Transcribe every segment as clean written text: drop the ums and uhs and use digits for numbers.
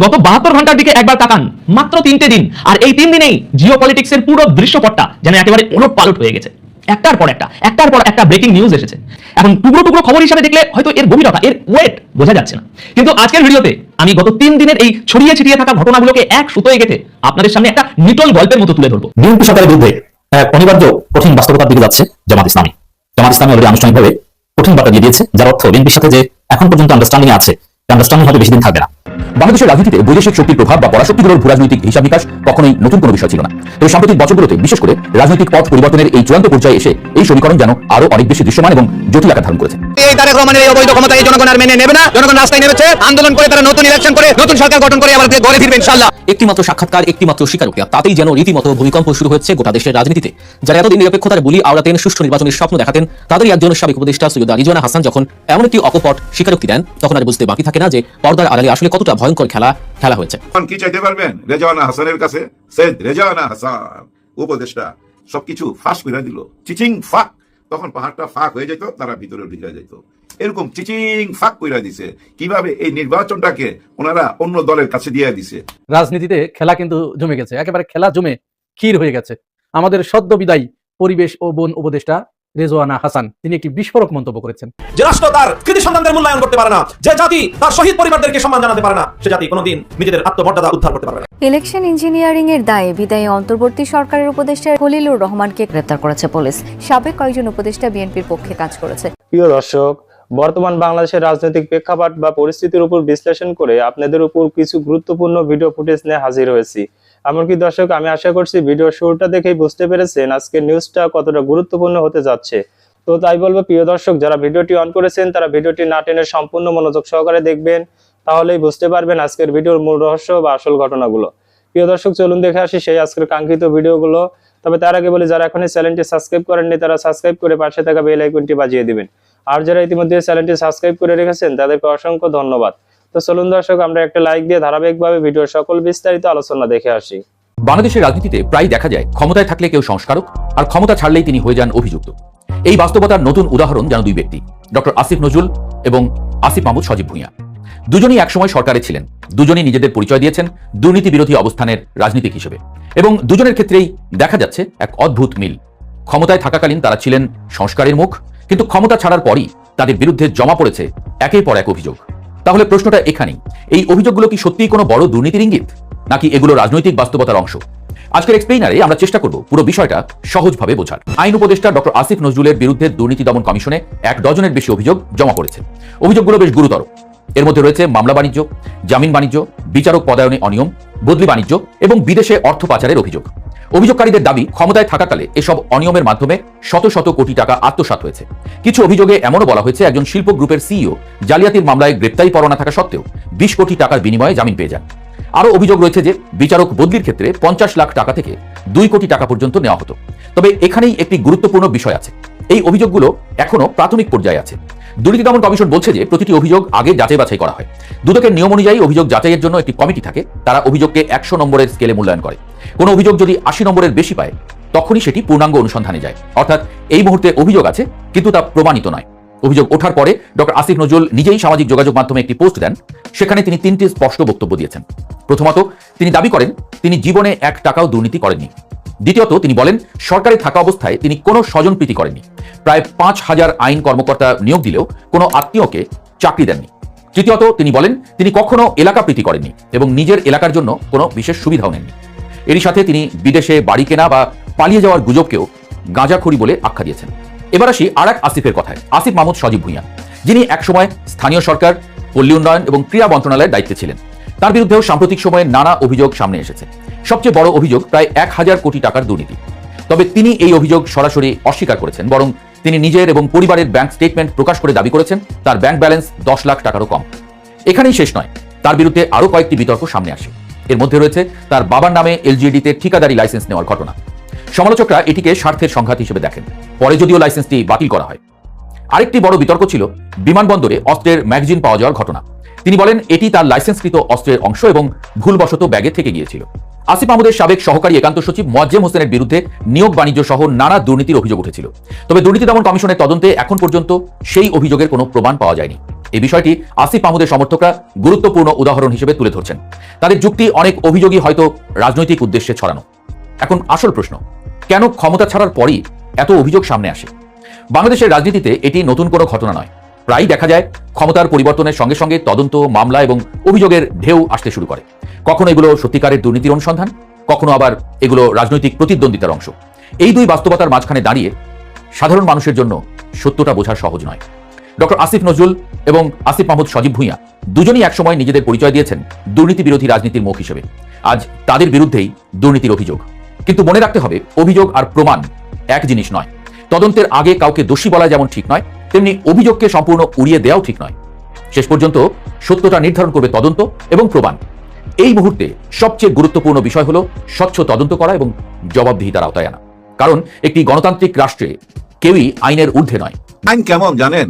গত 72 ঘন্টার দিকে একবার তাকান, মাত্র 3টে দিন, আর এই 3 দিনেই জিও পলিটিক্সের পুরো দৃশ্যপটটা যেন একেবারে ওলটপালট হয়ে গেছে। একটার পর একটা ব্রেকিং নিউজ এসেছে। এখন টুকরো টুকরো খবর হিসাবে দেখলে হয়তো এর গভীরতা, এর ওয়েট বোঝা যাচ্ছে না, কিন্তু আজকের ভিডিওতে আমি গত 3 দিনের এই ছড়িয়ে ছিটিয়ে থাকা ঘটনাগুলোকে এক সুতোয় গেঁথে আপনাদের সামনে একটা নিটল গল্পের মতো তুলে ধরবো। বিএনপি সরকারের বিরুদ্ধে এক অনিবার্য কঠিন বাস্তবতার দিকে যাচ্ছে জামাত ইসলামী। জামাত ইসলামী অলরেডি আনুষ্ঠানিকভাবে কঠিন বার্তা দিয়ে দিয়েছে, যার অর্থ বিএনপির সাথে যে এখন পর্যন্ত আন্ডারস্ট্যান্ডিং আছে, আন্ডারস্ট্যান্ডিং হয়তো বেশি দিন থাকবে না। বাংলাদেশের রাজনীতিতে বৈদেশিক শক্তির প্রভাব বা পরাশক্তিগুলোর ভূরাজনৈতিক হিসাব নিকাশ কখনোই নতুন কোনো বিষয় ছিল না। তবে সাম্প্রতিক বছরগুলোতে বিশেষ করে রাজনৈতিক পথ পরিবর্তনের এই চূড়ান্ত পর্যায়ে এসে এই সমীকরণ যেন আরো অনেক বেশি দৃশ্যমান এবং জটিল আকার ধারণ করেছে। এই তারেক রহমানের এই অবৈধ ক্ষমতা এই জনগণ আর মেনে নেবে না। জনগণ রাস্তায় নেমেছে, আন্দোলন করে তারা নতুন ইলেকশন করে নতুন সরকার গঠন করে আবার ঘরে ফিরবে ইনশাআল্লাহ। একটিমাত্র সাক্ষাৎকার, একটিমাত্র স্বীকারোক্তি, তাতেই যেন রীতিমতো ভূমিকম্প শুরু হচ্ছে গোটা দেশের রাজনীতিতে। যারা এতদিন নিরপেক্ষতার বুলি আওড়াতেন, সুষ্ঠু নির্বাচনের স্বপ্ন দেখাতেন, তাদেরই একজন সাবেক উপদেষ্টা সৈয়দা রিজওয়ানা হাসান যখন এমন একটি অকপট স্বীকারোক্তি দেন, তখন আর বুঝতে বাকি থাকে না যে পর্দার আড়ালে আসলে কতটা ভয়ঙ্কর খেলা হয়েছে। কি চাইতে পারবেন রেজওয়ানা হাসানের কাছে? সৈয়দ রেজওয়ানা হাসান উপদেষ্টা সবকিছু ফাঁস করে দিল, চিচিং ফাঁক। তখন পাহাড়টা ফাঁক হয়ে যেত, তারা ভিতরে ঢুকে যেত। এরকম চিচিং ফাঁক করে দিছে। কিভাবে এই নির্বাচনটাকে ওনারা অন্য দলের কাছে দিয়ে দিছে। রাজনীতিতে খেলা কিন্তু জমে গেছে, একেবারে খেলা জমে ক্ষীর হয়ে গেছে। আমাদের সদ্য বিদায়ী পরিবেশ ও বন উপদেষ্টা রেজওয়ানা হাসান তিনি একটি বিস্ফোরক মন্তব্য করেছেন। যে রাষ্ট্র তার কৃতি সন্তানদের মূল্যায়ন করতে পারে না, যে জাতি তার শহীদ পরিবারদেরকে সম্মান জানাতে পারে না, সে জাতি কোনোদিন নিজেদের আত্মমর্যাদা উদ্ধার করতে পারবে না। ইলেকশন ইঞ্জিনিয়ারিং এর দায়ে বিদায়ী অন্তর্বর্তী সরকারের উপদেষ্টা খলিলুর রহমানকে গ্রেপ্তার করেছে পুলিশ। সাবেক কয়েকজন উপদেষ্টা বিএনপির পক্ষে কাজ করেছে। প্রিয় দর্শক, বর্তমান বাংলাদেশের রাজনৈতিক প্রেক্ষাপট বা পরিস্থিতির উপর বিশ্লেষণ করে আপনাদের উপর কিছু গুরুত্বপূর্ণ ভিডিও ফুটেজ নিয়ে হাজির হয়েছি। এমনকি দর্শক, আমি আশা করছি ভিডিও শুরুটা দেখেই বুঝতে পেরেছেন আজকের নিউজটা কতটা গুরুত্বপূর্ণ হতে যাচ্ছে। তো তাই বলবো প্রিয় দর্শক, যারা ভিডিওটি অন করেছেন তারা ভিডিওটি না টেনে সম্পূর্ণ মনোযোগ সহকারে দেখবেন, তাহলেই বুঝতে পারবেন আজকের ভিডিওর মূল রহস্য বা আসল ঘটনাগুলো। প্রিয় দর্শক, চলুন দেখে আসি সেই আজকের কাঙ্ক্ষিত ভিডিওগুলো। তবে তার আগে বলি, যারা এখনই চ্যানেলটি সাবস্ক্রাইব করেননি তারা সাবস্ক্রাইব করে পাশে থাকা বেল আইকনটি বাজিয়ে দিবেন। আর যারা ইতিমধ্যে চ্যানেলটি সাবস্ক্রাইব করে রেখেছেন তাদেরকে অসংখ্য ধন্যবাদ। তো চলুন দর্শক, আমরা একটা লাইক দিয়ে ধারাবাহিকভাবে ভিডিওর সকল বিস্তারিত আলোচনা দেখে আসি। বাংলাদেশের রাজনীতিতে প্রায় দেখা যায় ক্ষমতায় থাকলে কেউ সংস্কারক, আর ক্ষমতা ছাড়লেই তিনি হয়ে যান অভিযুক্ত। এই বাস্তবতার নতুন উদাহরণ যেন দুই ব্যক্তি, ডক্টর আসিফ নজরুল এবং আসিফ মাহমুদ সজীব ভুঁইয়া। দুজনই একসময় সরকারে ছিলেন, দুজনই নিজেদের পরিচয় দিয়েছেন দুর্নীতি বিরোধী অবস্থানের রাজনীতিক হিসেবে, এবং দুজনের ক্ষেত্রেই দেখা যাচ্ছে এক অদ্ভুত মিল। ক্ষমতায় থাকাকালীন তারা ছিলেন সংস্কারের মুখ, কিন্তু ক্ষমতা ছাড়ার পরই তাদের বিরুদ্ধে জমা পড়েছে একের পর এক অভিযোগ। তাহলে প্রশ্নটা এখানেই, এই অভিযোগগুলো কি সত্যিই কোনো বড় দুর্নীতির ইঙ্গিত, নাকি এগুলো রাজনৈতিক বাস্তবতার অংশ? আজকের এক্সপ্লেইনারে আমরা চেষ্টা করব পুরো বিষয়টা সহজভাবে বোঝার। আইন উপদেষ্টা ডক্টর আসিফ নজরুলের বিরুদ্ধে দুর্নীতি দমন কমিশনে 1 ডজনের বেশি অভিযোগ জমা পড়েছে। অভিযোগগুলো বেশ গুরুতর। এর মধ্যে রয়েছে মামলা বাণিজ্য, জামিন বাণিজ্য, বিচারক পদায়নে অনিয়ম, বদলি বাণিজ্য এবং বিদেশে অর্থ পাচারের অভিযোগ। অভিযোগকারীদের দাবি, ক্ষমতায় থাকাকালে এসব অনিয়মের মাধ্যমে শত শত কোটি টাকা আত্মসাৎ হয়েছে। কিছু অভিযোগে এমনও বলা হয়েছে একজন শিল্প গ্রুপের সিইও জালিয়াতির মামলায় গ্রেপ্তারি পরোয়ানা থাকা সত্ত্বেও 20 কোটি টাকার বিনিময়ে জামিন পেয়ে যান। আরও অভিযোগ রয়েছে যে বিচারক বদলির ক্ষেত্রে 50 লাখ টাকা থেকে 2 কোটি টাকা পর্যন্ত নেওয়া হতো। তবে এখানেই একটি গুরুত্বপূর্ণ বিষয় আছে, এই অভিযোগগুলো এখনো প্রাথমিক পর্যায়ে আছে। দুর্নীতি দমন কমিশন বলছে যে প্রতিটি অভিযোগ আগে যাচাই বাছাই করা হয়। দুদকের নিয়ম অনুযায়ী অভিযোগ যাচাইয়ের জন্য একটি কমিটি থাকে, তারা অভিযোগকে 100 নম্বরের স্কেলে মূল্যায়ন করে। কোনো অভিযোগ যদি 80 নম্বরের বেশি পায় তখনই সেটি পূর্ণাঙ্গ অনুসন্ধানে যায়, অর্থাৎ এই মুহূর্তে অভিযোগ আছে কিন্তু তা প্রমাণিত নয়। অভিযোগ ওঠার পরে ডক্টর আসিফ নজরুল নিজেই সামাজিক যোগাযোগ মাধ্যমে একটি পোস্ট দেন, সেখানে তিনি 3টি স্পষ্ট বক্তব্য দিয়েছেন। প্রথমত, তিনি দাবি করেন তিনি জীবনে 1 টাকাও দুর্নীতি করেননি। দ্বিতীয়ত, তিনি বলেন সরকারে থাকা অবস্থায় তিনি কোনো স্বজনপ্রীতি করেননি, প্রায় 5000 আইন কর্মকর্তা নিয়োগ দিলেও কোনো আত্মীয়কে চাকরি দেননি। তৃতীয়ত, তিনি বলেন তিনি কখনো এলাকা প্রীতি করেননি এবং নিজের এলাকার জন্য কোনো বিশেষ সুবিধাও নেননি। এরই সাথে তিনি বিদেশে বাড়ি কেনা বা পালিয়ে যাওয়ার গুজবকেও গাঁজাখড়ি বলে আখ্যা দিয়েছেন। এবার আসি আর এক আসিফের কথায়, আসিফ মাহমুদ সজীব ভুঁইয়া, যিনি একসময় স্থানীয় সরকার, পল্লী উন্নয়ন এবং ক্রীড়া মন্ত্রণালয়ের দায়িত্বে ছিলেন। তার বিরুদ্ধেও সাম্প্রতিক সময়ে নানা অভিযোগ সামনে এসেছে। সবচেয়ে বড় অভিযোগ প্রায় 1000 কোটি টাকার দুর্নীতি। তবে তিনি এই অভিযোগ সরাসরি অস্বীকার করেছেন, বরং তিনি নিজের এবং পরিবারের ব্যাংক স্টেটমেন্ট প্রকাশ করে দাবি করেছেন তার ব্যাংক ব্যালেন্স 10 লাখ টাকারও কম। এখানেই শেষ নয়, তার বিরুদ্ধে আরও কয়েকটি বিতর্ক সামনে আসে। এর মধ্যে রয়েছে তার বাবার নামে এলজিইডিতে ঠিকাদারি লাইসেন্স নেওয়ার ঘটনা। সমালোচকরা এটিকে স্বার্থের সংঘাত হিসেবে দেখেন, পরে যদিও লাইসেন্সটি বাতিল করা হয়। আরেকটি বড় বিতর্ক ছিল বিমানবন্দরে অস্ত্রের ম্যাগাজিন পাওয়া যাওয়ার ঘটনা। তিনি বলেন এটি তার লাইসেন্সকৃত অস্ত্রের অংশ এবং ভুলবশত ব্যাগে থেকে গিয়েছিল। আসিফ মাহমুদের সাবেক সহকারী একান্ত সচিব মোয়াজ্জেম হোসেনের বিরুদ্ধে নিয়োগ বাণিজ্য সহ নানা দুর্নীতির অভিযোগ উঠেছিল। তবে দুর্নীতি দমন কমিশনের তদন্তে এখন পর্যন্ত সেই অভিযোগের কোনো প্রমাণ পাওয়া যায়নি। এই বিষয়টি আসিফ মাহমুদের সমর্থকরা গুরুত্বপূর্ণ উদাহরণ হিসেবে তুলে ধরছেন। তাদের যুক্তি অনেক অভিযোগই হয়তো রাজনৈতিক উদ্দেশ্যে ছড়ানো। এখন আসল প্রশ্ন, কেন ক্ষমতা ছাড়ার পরই এত অভিযোগ সামনে আসে? বাংলাদেশের রাজনীতিতে এটি নতুন কোনো ঘটনা নয়। প্রায়ই দেখা যায় ক্ষমতার পরিবর্তনের সঙ্গে সঙ্গে তদন্ত, মামলা এবং অভিযোগের ঢেউ আসতে শুরু করে। কখনো এগুলো সত্যিকারের দুর্নীতির অনুসন্ধান, কখনো আবার এগুলো রাজনৈতিক প্রতিদ্বন্দ্বিতার অংশ। এই দুই বাস্তবতার মাঝখানে দাঁড়িয়ে সাধারণ মানুষের জন্য সত্যটা বোঝা সহজ নয়। ডক্টর আসিফ নজরুল এবং আসিফ মাহমুদ সজীব ভুঁইয়া দুজনই একসময় নিজেদের পরিচয় দিয়েছেন দুর্নীতি বিরোধী রাজনীতির মুখ হিসেবে। আজ তাদের বিরুদ্ধেই দুর্নীতির অভিযোগ। কিন্তু মনে রাখতে হবে, অভিযোগ আর প্রমাণ এক জিনিস নয়। তদন্তের আগে কাউকে দোষী বলা যেমন ঠিক নয়, তেমনি অভিযোগকে সম্পূর্ণ উড়িয়ে দেওয়াও ঠিক নয়। শেষ পর্যন্ত সত্যটা নির্ধারণ করবে তদন্ত এবং প্রমাণ। এই মুহূর্তে সবচেয়ে গুরুত্বপূর্ণ বিষয় হলো স্বচ্ছ তদন্ত করা এবং জবাবদিহিতার আওতায় আনা। কারণ একটি গণতান্ত্রিক রাষ্ট্রে কেউই আইনের ঊর্ধ্বে নয়। আইন কেমন জানেন?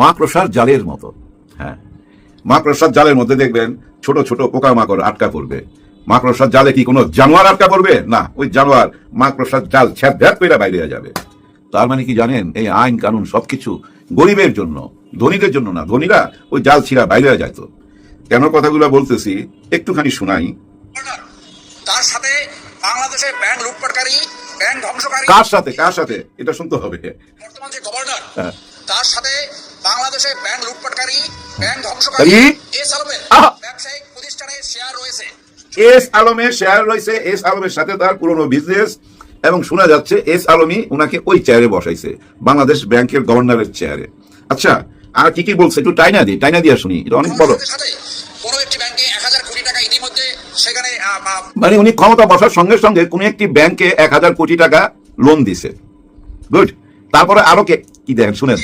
মাকড়সার জালের মতো। হ্যাঁ, মাকড়সার জালের মধ্যে দেখবেন ছোট ছোট পোকামাকড় আটকা পড়বে। মাকড়সার জালে কি কোনো জানোয়ার আটকা পড়বে? না, ওই জানোয়ার মাকড়সার জাল ছ্যাদ করে বাইরে যাবে। তার মানে কি জানেন, এই আইন কানুন সবকিছু গরিবের জন্য, ধনীদের জন্য না। ধনীরা ওই জাল ছিঁড়া বাইরে যাইতো। কেন কথাগুলো বলতেছি একটুখানি শোনাই। তার সাথে বাংলাদেশে ব্যাংক লুটপাটকারী, ব্যাংক ধ্বংসকারী, কার সাথে এটা শুনতে হবে। বর্তমান যে গভর্নর, হ্যাঁ। তার সাথে বাংলাদেশে ব্যাংক লুটপাটকারী, ব্যাংক ধ্বংসকারী এস আলমের ব্যবসায়িক প্রতিষ্ঠানের শেয়ার রয়েছে। এস আলমের শেয়ার রয়েছে। এস আলমের সাথে তার পুরনো বিজনেস, এবং শোনা যাচ্ছে এস আলমই উনাকে ওই চেয়ারে বসাইছে, বাংলাদেশ ব্যাংকের গভর্নরের চেয়ারে। আচ্ছা, আর কি কি বলছে একটু টাইনা দিয়া শুনি। এটা অনেক বড়। কোনো একটি ব্যাংকে 1000 কোটি টাকা ইতিমধ্যে সেখানে মানে উনি ক্ষমতা বসার সঙ্গে সঙ্গে কোন একটি ব্যাংকে 1000 কোটি টাকা লোন দিছে। গুড। তারপরে আরো কি দেখেন শুনেন।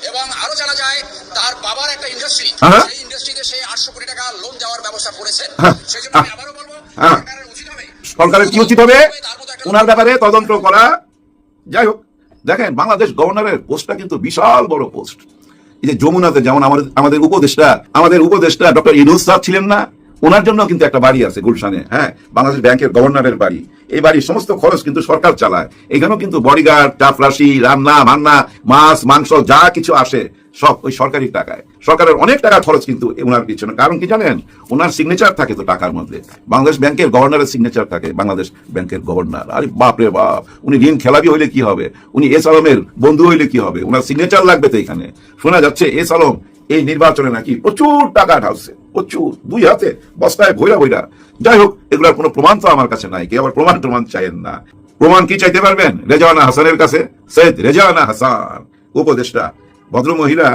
এবং আরো জানা যায় তার বাবার একটা ইন্ডাস্ট্রি, সেই ইন্ডাস্ট্রিতে সে 800 কোটি টাকা লোন দেওয়ার ব্যবস্থা করেছে। সেজন্য আমি আবারও বলবো, সরকারের উচিত হবে, সরকারের কি উচিত হবে? ওনার ব্যাপারে তদন্ত করা। যাই হোক, দেখেন বাংলাদেশ গভর্নরের পোস্টটা কিন্তু বিশাল বড় পোস্ট। এই যে যমুনাতে যেমন আমাদের উপদেষ্টা ডক্টর ইউনূস স্যার ছিলেন না, ওনার জন্য কিন্তু একটা বাড়ি আছে গুলশানে। হ্যাঁ, বাংলাদেশ ব্যাংকের গভর্নরের বাড়ি। এই বাড়ির সমস্ত খরচ কিন্তু সরকার চালায়। এখানেও কিন্তু বডিগার্ড, চাপরাশি, রান্না বান্না, মাছ মাংস যা কিছু আসে সব ওই সরকারি টাকায়। সরকারের অনেক টাকা খরচ কিন্তু ওনার পিছনে। কারণ কি জানেন, ওনার সিগনেচার থাকে তো টাকার মধ্যে। বাংলাদেশ ব্যাংকের গভর্নরের সিগনেচার থাকে, বাংলাদেশ ব্যাংকের গভর্নর। আরে বাপ রে বাপ, উনি ঋণ খেলাপি হইলে কি হবে? উনি এস আলমের বন্ধু হইলে কি হবে? ওনার সিগনেচার লাগবে তো এখানে। শোনা যাচ্ছে এস আলম এই নির্বাচনে নাকি প্রচুর টাকা ঢালছে, প্রচুর, 2 হাতে বস্তায় ভৈরা। যাই হোক, এগুলোর কোনো প্রমাণ তো আমার কাছে নাই। কে আবার প্রমাণ চাইেন না। প্রমাণ কি চাইতে পারবেন? রেজওয়ানা হাসানের কাছে। সৈয়দ রেজওয়ানা হাসান উপদেষ্টা, ভদ্র মহিলা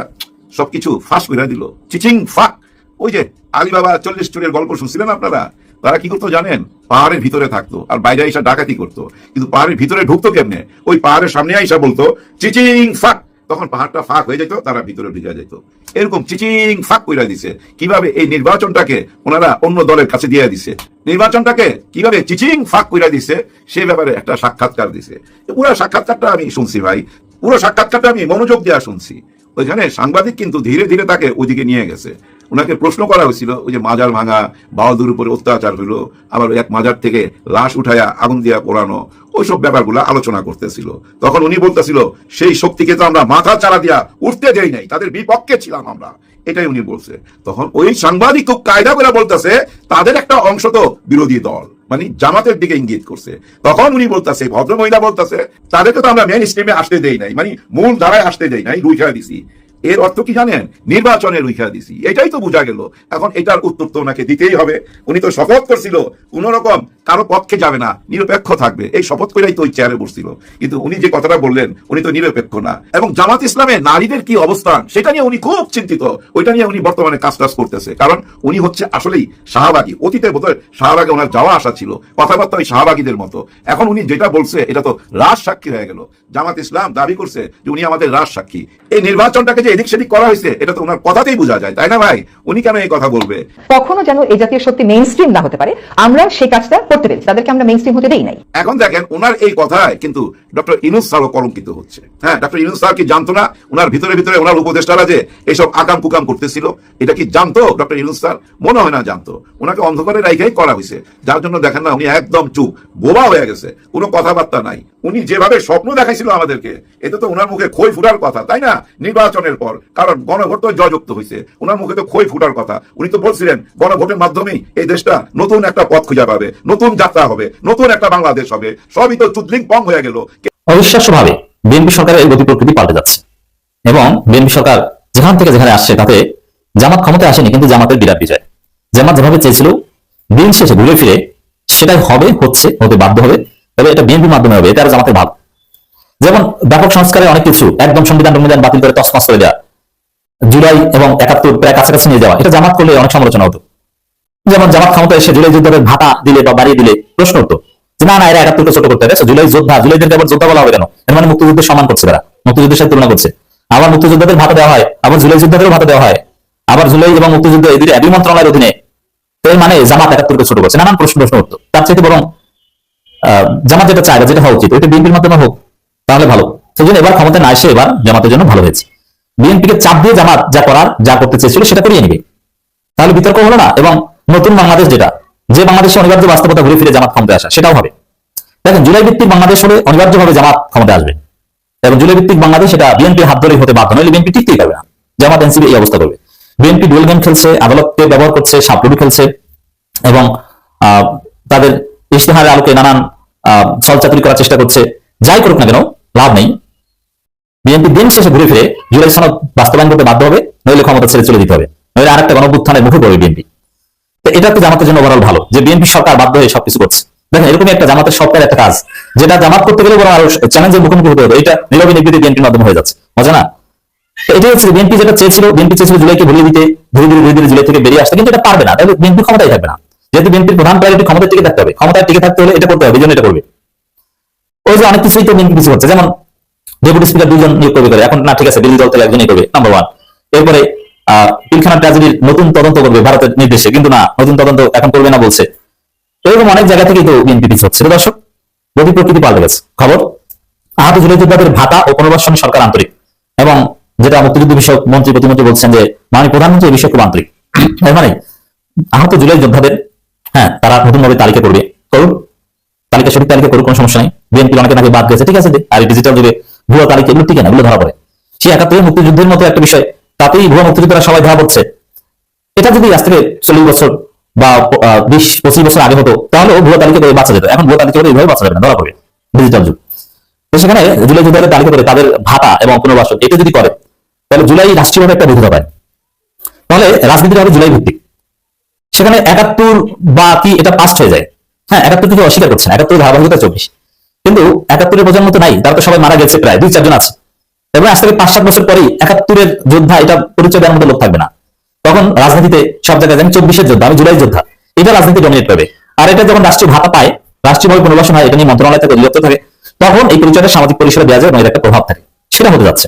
সবকিছু ফাঁস করে দিল। চিচিং ফাঁক। ওই যে আলিবাবা 40 চোরের গল্প শুনছিলেন আপনারা? তারা কি করতো জানেন? পাহাড়ের ভিতরে থাকতো আর বাইরে আইসা ডাকাতি করতো। কিন্তু পাহাড়ের ভিতরে ঢুকতো কেমনে? ওই পাহাড়ের সামনে আইসা বলতো চিচিং ফাঁক, তখন পাহাড়টা ফাঁক হয়ে যেত, তারা ভিতরে ঢুকে যেত। এরকম চিচিং ফাঁক কইরা দিছে। কিভাবে এই নির্বাচনটাকে ওনারা অন্য দলের কাছে দিয়ে দিছে, নির্বাচনটাকে কিভাবে চিচিং ফাঁক কইরা দিছে, সে ব্যাপারে একটা সাক্ষাৎকার দিছে। পুরো সাক্ষাৎকারটা আমি শুনছি ভাই, পুরো সাক্ষাৎকারটা আমি মনোযোগ দেওয়া শুনছি। ওইখানে সাংবাদিক কিন্তু ধীরে ধীরে তাকে ওদিকে নিয়ে গেছে। ওনাকে প্রশ্ন করা হয়েছিল, ওই যে মাজার ভাঙা, বাহাদুর উপরে অত্যাচার হইলো, আবার এক মাজার থেকে লাশ উঠায়া আগুন দিয়া পোড়ানো, ওইসব ব্যাপারগুলো আলোচনা করতেছিল। তখন উনি বলতেছিল, সেই শক্তিকে তো আমরা মাথা চারা দিয়া উঠতে দেই নাই, তাদের বিপক্ষে ছিলাম আমরা, এটাই উনি বলছে। তখন ওই সাংবাদিক খুব কায়দা করে বলতেছে, তাদের একটা অংশ তো বিরোধী দল, মানে জামাতের দিকে ইঙ্গিত করছে। তখন উনি বলতেছে, ভদ্রমহিলা বলতেছে, তাদেরকে তো আমরা মেন স্ট্রিমে আসতে দেই নাই, মানে মূল ধারায় আসতে দেই নাই, রুইখা দিছি। এর অর্থ কি জানেন? নির্বাচনে রুইখা দিছি, এটাই তো বোঝা গেল। এখন এটার উত্তর তো ওনাকে দিতেই হবে। উনি তো শপথ করছিল কোন রকম কারো পক্ষে যাবে না, নিরপেক্ষ থাকবে। এই শপথ করেই তো ওই চেয়ারে বসছিল। কিন্তু উনি যে কথাটা বললেন, উনি তো নিরপেক্ষ না। এবং জামাত ইসলামে নারীদের কি অবস্থান সেটা নিয়ে উনি খুব চিন্তিত। ওইটা নিয়ে উনি বর্তমানে কাজ করতেছে। কারণ উনি হচ্ছে আসলেই শাহবাগী। অতীতে বোধহয় শাহবাগে ওনার যাওয়া আসা ছিল, কথাবার্তা ওই শাহবাগীদের মতো। এখন উনি যেটা বলছে এটা তো রাজ সাক্ষী হয়ে গেল। জামাত ইসলাম দাবি করছে যে উনি আমাদের রাজ সাক্ষী। এই নির্বাচনটাকে যে এদিক সেদিক করা হয়েছে, এটা তো ওনার কথাতেই বোঝা যায়, তাই না ভাই? উনি কেন এই কথা বলবে? কখনো যেন এই জাতীয় সত্যি মেইন স্ট্রিম না হতে পারে, আমরা সেই কাজটা করতে পেরেছি, তাদেরকে আমরা মেইন স্ট্রিম হতে দেই নাই। এখন দেখেন, ওনার এই কথায় কিন্তু ডক্টর ইউনূস স্যারও কলঙ্কিত হচ্ছে। হ্যাঁ, ডক্টর ইউনূস স্যার কি জানতো না ওনার ভিতরে ভিতরে ওনার উপদেষ্টারা যে এইসব আকাম কুকাম করতেছিল? এটা কি জানতো ডক্টর ইউনূস স্যার? মনে হয় না জানতো। ওনাকে অন্ধকারে রাইখাই করা হয়েছে, যার জন্য দেখেন না উনি একদম চুপ, বোবা হয়ে গেছে, কোনো কথাবার্তা নাই। উনি যেভাবে স্বপ্ন দেখাইছিল আমাদেরকে, এটা তো ওনার মুখে খই ফুটার কথা, তাই না? নির্বাচনের পর, কারণ গণভোট তো জয়যুক্ত হয়েছে, ওনার মুখে তো খই ফুটার কথা। উনি তো বলছিলেন গণভোটের মাধ্যমেই এই দেশটা নতুন একটা পথ খুঁজে পাবে, নতুন যাত্রা হবে, নতুন একটা বাংলাদেশ হবে। সবই তো চুদলিং পং হয়ে গেল। অবিশ্বাস্যভাবে বিএনপি সরকারের এই গতি প্রকৃতি পাল্টে যাচ্ছে এবং বিএনপি সরকার যেখান থেকে যেখানে আসছে তাতে জামাত ক্ষমতায় আসেনি, কিন্তু জামাতের বিরাট বিজয়। জামাত যেভাবে চেয়েছিল দিন শেষে ঘুরে ফিরে সেটাই হবে, হচ্ছে, হতে বাধ্য হবে, তবে এটা বিএনপির মাধ্যমে হবে, এটা আর জামাতের ভাব। যেমন ব্যাপক সংস্কারে অনেক কিছু একদম সংবিধান বাতিল করে তছনছ করে দেওয়া, জুলাই এবং 71 প্রায় কাছাকাছি নিয়ে যাওয়া, এটা জামাত করলে অনেক সমালোচনা হতো। যেমন জামাত ক্ষমতা এসে জুলাই যোদ্ধাদের ভাতা দিলে বা বাড়িয়ে দিলে প্রশ্ন হতো যে না এরা 71কে ছোট করতে হবে, জুলাই যোদ্ধা, জুলাইদেরকে আবার যোদ্ধা বলা হবে কেন? এর মানে মুক্তিযুদ্ধের সম্মান করছে, তারা মুক্তিযুদ্ধের সাথে তুলনা করছে। আবার মুক্তিযোদ্ধাদের ভাতা দেওয়া হয়, আবার জুলাই যোদ্ধাদেরও ভাতা দেওয়া হয়, আবার জুলাই এবং মুক্তিযুদ্ধ এই দুই একই মন্ত্রণালয়ের অধীনে, এর মানে জামাত 71কে ছোট করছে। নানান প্রশ্ন হতো। তার চাইতে বরং জামাত যেটা চায়, যেটা হওয়া উচিত, ওইটা বিএনপির মাধ্যমে হোক, তাহলে ভালো। সেই জন্য এবার ক্ষমতা না এসে এবার জামাতের জন্য ভালো হয়েছে। বিএনপিকে চাপ দিয়ে জামাত যা করার, যা করতে চেয়েছিল সেটা করিয়ে নিবে, তাহলে বিতর্ক হলো না। এবং নতুন বাংলাদেশ যেটা, যে বাংলাদেশে অনিবার্য বাস্তবতা ঘুরে ফিরে জামাত ক্ষমতায় আসা, সেটাও হবে। দেখেন জুলাই ভিত্তিক বাংলাদেশ হলে অনিবার্যভাবে জামাত ক্ষমতায় আসবে, এবং জুলাই ভিত্তিক বাংলাদেশ এটা বিএনপির হাত ধরেই হতে বাধ্য, নইলে বিএনপি টিকতেই পারবে না। জামাত এনসিপি এই অবস্থা করবে। বিএনপি ডুয়েল গেম খেলছে, আদালতকে ব্যবহার করছে, সাপলুডু খেলছে, এবং তাদের ইশতেহারের আলোকে নানান ছলচাতুরি করার চেষ্টা করছে। যাই করুক না কেন লাভ নেই। বিএনপি দিন শেষে ঘুরে ফিরে জুলাই সনদ বাস্তবায়ন করতে বাধ্য হবে, নইলে ক্ষমতা ছেড়ে চলে দিতে হবে, নইলে আরেকটা গণঅভ্যুত্থানের মুখে পড়বে বিএনপি। তো এটা তো জামাতের জন্য ওভারঅল ভালো যে বিএনপি সরকার বাধ্য হয়ে সবকিছু করছে। দেখেন এরকমই একটা জামাতের সরকারের একটা কাজ, যেটা জামাত করতে গেলে বরং আরো চ্যালেঞ্জের মুখোমুখি হতে হতো, এটা নীরবে নিবৃত্তি বিএনপির মাধ্যমে হয়ে যাচ্ছে। মজা না? এটাই হচ্ছে বিএনপি যেটা চেয়েছিল। বিএনপি চেয়েছিল জুলাইকে ভুলিয়ে দিতে, ধীরে ধীরে জুলাই থেকে বেরিয়ে আসতে, কিন্তু এটা পারবে না। তাহলে বিএনপি ক্ষমতায় থাকবে না। যেহেতু বিএনপির প্রধান প্রায়োরিটি ক্ষমতায় টিকে থাকতে হবে, ক্ষমতায় টিকে থাকতে হলে এটা করতে হবে, এই জন্য এটা করবে। ওই যে অনেক কিছুই তো বিএনপি কিছু হচ্ছে, যেমন ডেপুটি স্পিকার 2 জন নিয়োগ করবে করে, এখন না ঠিক আছে বিরোধী দল থেকে একজনই করবে, নাম্বার 1। এরপরে পিলখানা ট্র্যাজেডির নতুন তদন্ত করবে ভারতের নির্দেশে, কিন্তু না, নতুন তদন্ত এখন করবে না বলছে। এরকম অনেক জায়গা থেকেই তো বিএনপি পিছু হচ্ছে। দর্শক, গতি প্রকৃতি পাল্টে গেছে। খবর, আহত জুলাই যোদ্ধাদের ভাতা ও পুনর্বাসনে সরকার আন্তরিক, এবং যেটা মুক্তিযুদ্ধ বিষয়ক মন্ত্রী প্রতিমন্ত্রী বলছেন যে মাননীয় প্রধানমন্ত্রী এই বিষয়ে খুব আন্তরিক। এর মানে আহত জুলাই যোদ্ধাদের, হ্যাঁ, তারা নতুনভাবে তালিকা করবে, করুন, তালিকা সঠিক তালিকা করুক, কোনো সমস্যা নেই। বিএনপি অনেকে নাকি বাদ গেছে, ঠিক আছে, আর ডিজিটাল যুগে ভুয়া তালিকা এগুলো ঠিক না, এগুলো ধরা পড়ে। সেই 71 মুক্তিযুদ্ধের মতো একটা বিষয়, তাতেই ভুয়া মুক্তিযোদ্ধারা সবাই ধরা পড়ছে। এটা যদি আজ থেকে 40 বছর বা 20-25 বছর আগে হতো, তাহলে ও ভুয়া তালিকা করে বাঁচা যেত। এখন ভুয়া তালিকা করে এইভাবে বাঁচা যাবে না, ধরা পড়বে, ডিজিটাল যুগ। তো সেখানে জুলাই যোদ্ধাদের তালিকা করে তাদের ভাতা এবং পুনর্বাসন এটা যদি করে, তাহলে জুলাই রাষ্ট্রীয়ভাবে একটা বৈধতা পায়, তাহলে রাজনীতিটা হবে জুলাই ভিত্তিক। সেখানে 71 বা কি এটা পাস্ট হয়ে যায়। হ্যাঁ, 71 থেকে অস্বীকার করছে না, 71 ধারাবাহিকতা 24, কিন্তু 71-এর প্রজন্ম তো নাই, তারা তো সবাই মারা গেছে, প্রায় 2-4 জন আছে। এবং আজ থেকে 5-7 বছর পরেই 71-এর যোদ্ধা এটা পরিচয় দেওয়ার মতো লোক থাকবে না। তখন রাজনীতিতে সব জায়গায় আমি 24-এর যোদ্ধা, আমি জুলাই যোদ্ধা, এটা রাজনীতি ডমিনেট পাবে। আর এটা যখন রাষ্ট্রীয় ভাতা পায়, রাষ্ট্রীয়ভাবে পুনর্বাসন হয়, এটা নিয়ে মন্ত্রণালয় থেকে অধিদপ্তর থাকে, তখন এই পরিচয়টা সামাজিক পরিসরে দেওয়া যায় এবং এর একটা প্রভাব থাকে, সেটা হতে যাচ্ছে।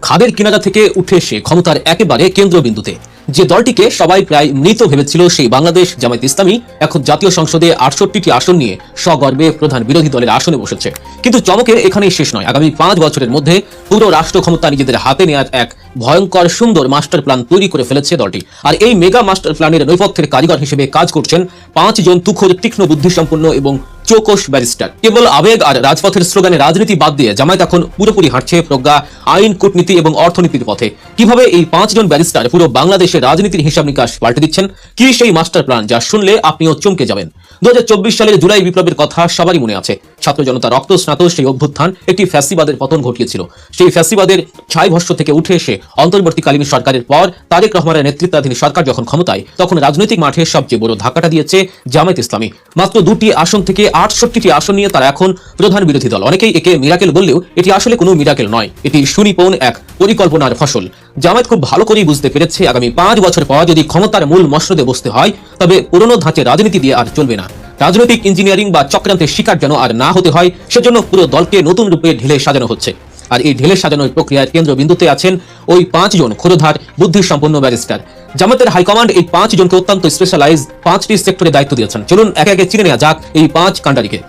খাদের কিনারা থেকে উঠে এসে ক্ষমতার একেবারে কেন্দ্রবিন্দুতে যে দলটিকে সবাই প্রায় মৃত ভেবেছিল, সেই বাংলাদেশ জামায়াত ইসলামী এখন জাতীয় সংসদে 68টি আসন নিয়ে সগর্বে প্রধান বিরোধী দলের আসনে বসেছে। কিন্তু চমকের এখানেই শেষ নয়। আগামী 5 বছরের মধ্যে পুরো রাষ্ট্র ক্ষমতা নিজেদের হাতে নেওয়ার এক ভয়ঙ্কর সুন্দর মাস্টার প্ল্যান তৈরি করে ফেলেছে দলটি। আর এই মেগা মাস্টার প্ল্যানের নৈপথ্যের কারিগর হিসেবে কাজ করছেন 5 জন তুখোর, তীক্ষ্ণ বুদ্ধিসম্পন্ন এবং চৌকস ব্যারিস্টার। কেবল আবেগ আর রাজপথের স্লোগানে রাজনীতি বাদ দিয়ে জামায়াত এখন পুরোপুরি হাঁটছে প্রজ্ঞা, আইন, কূটনীতি এবং অর্থনীতির পথে। কিভাবে এই 5 জন ব্যারিস্টার পুরো বাংলাদেশের রাজনীতির হিসাব নিকাশ পাল্টে দিচ্ছেন, কি সেই মাস্টার প্ল্যান যা শুনলে আপনিও চমকে যাবেন। 2024 সালের জুলাই বিপ্লবের কথা সবারই মনে আছে। ছাত্র জনতা রক্তস্নাত সেই অভ্যুত্থান একটি ফ্যাসিবাদের পতন ঘটিয়েছিল। সেই ফ্যাসিবাদের ছাইভস্য থেকে উঠে এসে অন্তর্বর্তীকালীন সরকারের পর তারেক রহমানের নেতৃত্বাধীন সরকার যখন ক্ষমতায়, তখন রাজনৈতিক মাঠে সবচেয়ে বড় ধাক্কাটা দিয়েছে জামায়াত ইসলামী। মাত্র 2টি আসন থেকে 68টি আসন নিয়ে তারা এখন প্রধান বিরোধী দল। অনেকেই একে মিরাকেল বললেও এটি আসলে কোনো মিরাকেল নয়, এটি সুনিপুণ এক পরিকল্পনার ফসল। জামায়াত খুব ভালো করেই বুঝতে পেরেছে আগামী 5 বছর পর যদি ক্ষমতার মূল মসনদে বসতে হয়, তবে পুরনো ধাঁচে রাজনীতি দিয়ে আর চলবে না। রাজনৈতিক ইঞ্জিনিয়ারিং বা চক্রান্তের শিকার যেন আর না হতে হয়, সেজন্য পুরো দলকে নতুন রূপে ঢেলে সাজানো হচ্ছে। আর এই ঢেলে সাজানোর প্রক্রিয়ার কেন্দ্রবিন্দুতে আছেন ওই 5 জন ক্ষুরধার বুদ্ধিসম্পন্ন ব্যারিস্টার। জামায়াতের হাইকমান্ড এই 5 জনকে অত্যন্ত স্পেশালাইজ 5টি সেক্টরে দায়িত্ব দিয়েছেন। চলুন একে একে চিনে নেওয়া যাক এই 5 কাণ্ডারিকে।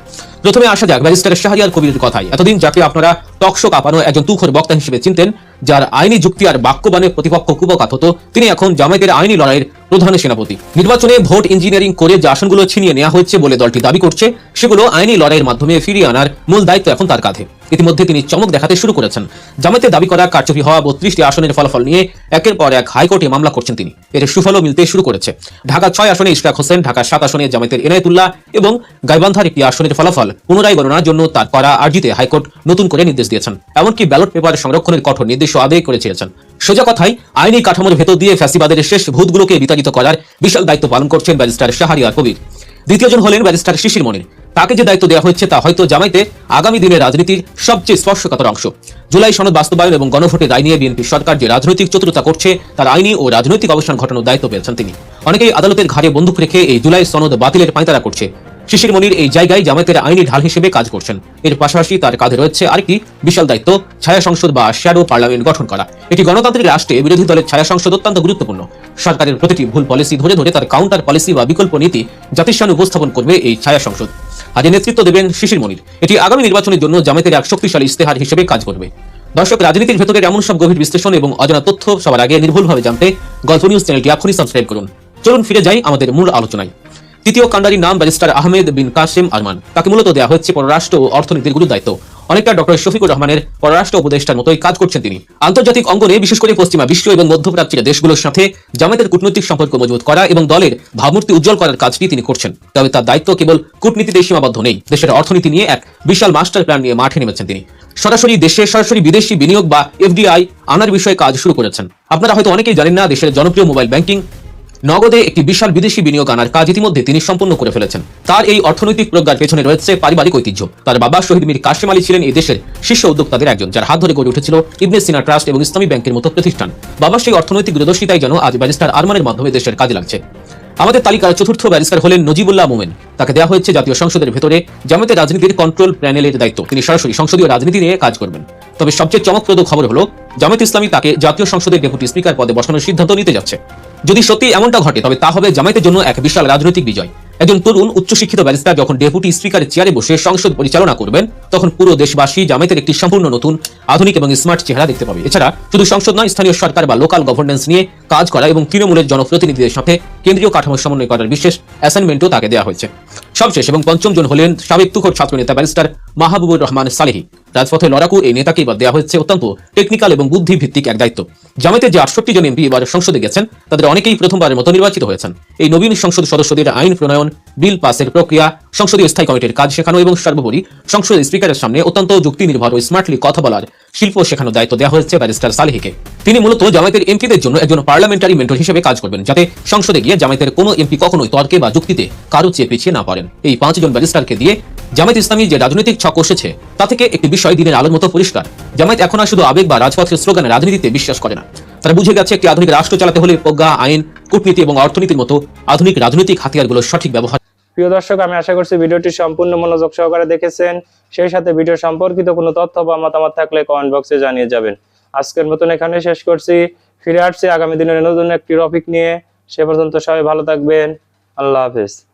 প্রথমে আসা যাক ব্যারিস্টার শাহরিয়ার কবিরের কথায়। এতদিন যাকে আপনারা টকশো কাঁপানো একজন তুখোর বক্তা হিসেবে চিনতেন, যার আইনি যুক্তি আর বাক্যবাণে প্রতিপক্ষ কুপকাত হতো, তিনি এখন জামায়াতের আইনি লড়াইয়ের প্রধান সেনাপতি। নির্বাচনে ভোট ইঞ্জিনিয়ারিং করে যে আসনগুলো ছিনিয়ে নেওয়া হয়েছে বলে দলটি দাবি করছে, সেগুলো আইনি লড়াইয়ের মাধ্যমে ফিরিয়ে আনার মূল দায়িত্ব এখন তার কাঁধে। ইতিমধ্যে তিনি চমক দেখাতে শুরু করেছেন। জামায়াতের দাবি করা কারচুপি হওয়া 32টি আসনের ফলাফল নিয়ে একের পর এক হাইকোর্টে মামলা করছেন তিনি। এর সুফলও মিলতে শুরু করেছে। ঢাকা 6 আসনে ইশরাক হোসেন, ঢাকা 7 আসনে জামায়াতের এনায়েতুল্লাহ এবং গাইবান্ধার একটি আসনের ফলাফল পুনরায় গণনার জন্য তার করা আর্জিতে হাইকোর্ট নতুন করে নির্দেশ দিয়েছেন। এমনকি ব্যালট পেপার সংরক্ষণের কঠোর নির্দেশও আদায় করে চেয়েছেন। সোজা কথায় আইনি কাঠামোর ভেতর দিয়ে ফ্যাসিবাদের শেষ ভূতগুলোকে বিতাড়িত করার বিশাল দায়িত্ব পালন করছেন ব্যারিস্টার শাহরিয়ার কবির। দ্বিতীয়জন হলেন ব্যারিস্টার শিশির মনির। তাকে যে দায়িত্ব দেওয়া হয়েছে তা হয়তো জামায়াতে আগামী দিনের রাজনীতির সবচেয়ে স্পর্শকাতর অংশ। জুলাই সনদ বাস্তবায়ন এবং গণভোটের রায় নিয়ে বিএনপি সরকার যে রাজনৈতিক চতুরতা করছে তার আইনি ও রাজনৈতিক অবসান ঘটানোর দায়িত্ব পেয়েছেন তিনি। অনেকেই আদালতের ঘাড়ে বন্দুক রেখে এই জুলাই সনদ বাতিলের পাঁয়তারা করছে। শিশির মনির এই জায়গায় জামায়াতের আইনি ঢাল হিসেবে কাজ করছেন। এর পাশাপাশি তার কাঁধে রয়েছে আরেকটি বিশাল দায়িত্ব, ছায়া সংসদ বা শ্যাডো পার্লামেন্ট গঠন করা। এটি গণতান্ত্রিক রাষ্ট্রে বিরোধী দলের ছায়া সংসদ অত্যন্ত গুরুত্বপূর্ণ। সরকারের প্রতিটি ভুল পলিসি ধরে ধরে তার কাউন্টার পলিসি বা বিকল্প নীতি জাতির সামনে উপস্থাপন করবে এই ছায়া সংসদ। আর এর নেতৃত্ব দেবেন শিশির মনির। এটি আগামী নির্বাচনের জন্য জামায়াতের এক শক্তিশালী ইস্তেহার হিসেবে কাজ করবে। দর্শক, রাজনীতির ভেতরের এমন সব গভীর বিশ্লেষণ এবং অজানা তথ্য সবার আগে নির্ভুলভাবে জানতে গল্প নিউজ চ্যানেলটি এখনই সাবস্ক্রাইব করুন। চলুন ফিরে যাই আমাদের মূল আলোচনায়। তৃতীয় কান্ডারির নাম ব্যারিস্টার আহমেদ বিন কাসেম আরমান। তাকে মূলত দেওয়া হচ্ছে পররাষ্ট্র ও অর্থনীতির গুরু দায়িত্ব। অনেকটা ডক্টর শফিকুর রহমানের পররাষ্ট্র উপদেষ্টার মতোই কাজ করছেন তিনি। আন্তর্জাতিক অঙ্গনে বিশেষ করে পশ্চিমা বিশ্ব এবং মধ্যপ্রাচ্যের দেশগুলোর সাথে জামায়াতের কূটনৈতিক সম্পর্ক মজবুত করা এবং দলের ভাবমূর্তি উজ্জ্বল করার কাজটি তিনি করছেন। তবে তার দায়িত্ব কেবল কূটনীতিতে সীমাবদ্ধ নেই। দেশের অর্থনীতি নিয়ে এক বিশাল মাস্টার প্ল্যান নিয়ে মাঠে নেমেছেন তিনি। সরাসরি দেশে সরাসরি বিদেশি বিনিয়োগ বা এফডিআই আনার বিষয়ে কাজ শুরু করেছেন। আপনারা হয়তো অনেকেই জানেন না, দেশের জনপ্রিয় মোবাইল ব্যাংকিং নগদে একটি বিশাল বিদেশি বিনিয়োগ আনার কাজ ইতিমধ্যে তিনি সম্পন্ন করে ফেলেছেন। তার এই অর্থনৈতিক প্রজ্ঞার পেছনে রয়েছে পারিবারিক ঐতিহ্য। তার বাবা শহীদ মীর কাশেম আলী ছিলেন এই দেশের শীর্ষ উদ্যোক্তাদের একজন, যার হাত ধরে গড়ে উঠেছিল ইবনে সিনা ট্রাস্ট এবং ইসলামী ব্যাংকের মতো প্রতিষ্ঠান। বাবার সেই অর্থনৈতিক দূরদর্শিতাই যেন আজ ব্যারিস্টার আরমানের মাধ্যমে দেশের কাজে লাগছে। আমাদের তালিকার চতুর্থ ব্যারিস্টার হলেন নজিবুল্লাহ মোমেন। তাকে দেওয়া হয়েছে জাতীয় সংসদের ভেতরে জামায়াতের রাজনীতির কন্ট্রোল প্যানেলের দায়িত্ব। তিনি সরাসরি সংসদীয় রাজনীতি নিয়ে কাজ করবেন। তবে সবচেয়ে চমকপ্রদ খবর হলো জামায়াত ইসলামী তাকে জাতীয় সংসদের ডেপুটি স্পিকার পদে বসানোর সিদ্ধান্ত নিতে যাচ্ছে। যদি সত্যি এমনটা ঘটে তবে তা হবে জামায়াতের জন্য এক বিশাল রাজনৈতিক বিজয়। একজন তরুণ উচ্চশিক্ষিত ব্যারিস্টার যখন ডেপুটি স্পিকারের চেয়ারে বসে সংসদ পরিচালনা করবেন, তখন পুরো দেশবাসী জামায়াতের একটি সম্পূর্ণ নতুন, আধুনিক এবং স্মার্ট চেহারা দেখতে পাবে। এছাড়া শুধু সংসদ নয়, স্থানীয় সরকার বা লোকাল গভর্নেন্স নিয়ে কাজ করা এবং তৃণমূলের জনপ্রতিনিধিদের সাথে কেন্দ্রীয় কাঠামো সমন্বয় করার বিশেষ অ্যাসাইনমেন্টও তাকে দেওয়া হয়েছে। সবশেষ এবং পঞ্চম জন হলেন সাবেক তুখোড় ছাত্র নেতা ব্যারিস্টার মাহবুবুর রহমান সালেহী। রাজপথে লড়াকু এই নেতাকে এবার দেওয়া হয়েছে অত্যন্ত টেকনিক্যাল এবং বুদ্ধি ভিত্তিক এক দায়িত্ব। জামায়াতের যে 68 জন এমপি এবার সংসদে গেছেন, তাদের অনেকেই প্রথমবারের মতো নির্বাচিত হয়েছেন। এই নবীন সংসদ সদস্যদের আইন প্রণয়ন, বিল পাসের প্রক্রিয়া, সংসদীয় স্থায়ী কমিটির কাজ শেখানো এবং সর্বোপরি সংসদের স্পিকারের সামনে অত্যন্ত যুক্তি নির্ভর ও স্মার্টলি কথা বলার শিল্প শেখানোর দায়িত্ব দেওয়া হয়েছে ব্যারিস্টার সালেহীকে। তিনি মূলত জামায়াতের এমপিদের জন্য একজন পার্লামেন্টারি মেন্টর হিসেবে কাজ করবেন, যাতে সংসদে গিয়ে জামায়াতের কোনো এমপি কখনোই তর্কে বা যুক্তিতে কারো চেয়ে পিছিয়ে না পারেন। এই 5 জন ব্যারিস্টারকে দিয়ে জামায়াত ইসলামী যে রাজনৈতিক ছক কষেছে তা থেকে একটি বিষয় দিনের আলোর মতো পরিষ্কার। জামায়াত এখন আর শুধু আবেগ বা রাজপথের স্লোগানে রাজনীতিতে বিশ্বাস করে না। তারা বুঝে গেছে একটি আধুনিক রাষ্ট্র চালাতে হলে প্রজ্ঞা, আইন, কূটনীতি এবং অর্থনীতির মতো আধুনিক রাজনৈতিক হাতিয়ারগুলোর সঠিক ব্যবহার। প্রিয় দর্শক, আমি আশা করছি ভিডিওটি সম্পূর্ণ মনোযোগ সহকারে দেখেছেন। সেই সাথে ভিডিও সম্পর্কিত কোনো তথ্য বা মতামত থাকলে কমেন্ট বক্সে জানিয়ে যাবেন। আজকের মতন এখানে শেষ করছি। ফিরে আসছি আগামী দিনের নতুন একটি টপিক নিয়ে। সে পর্যন্ত সবাই ভালো থাকবেন। আল্লাহ হাফেজ।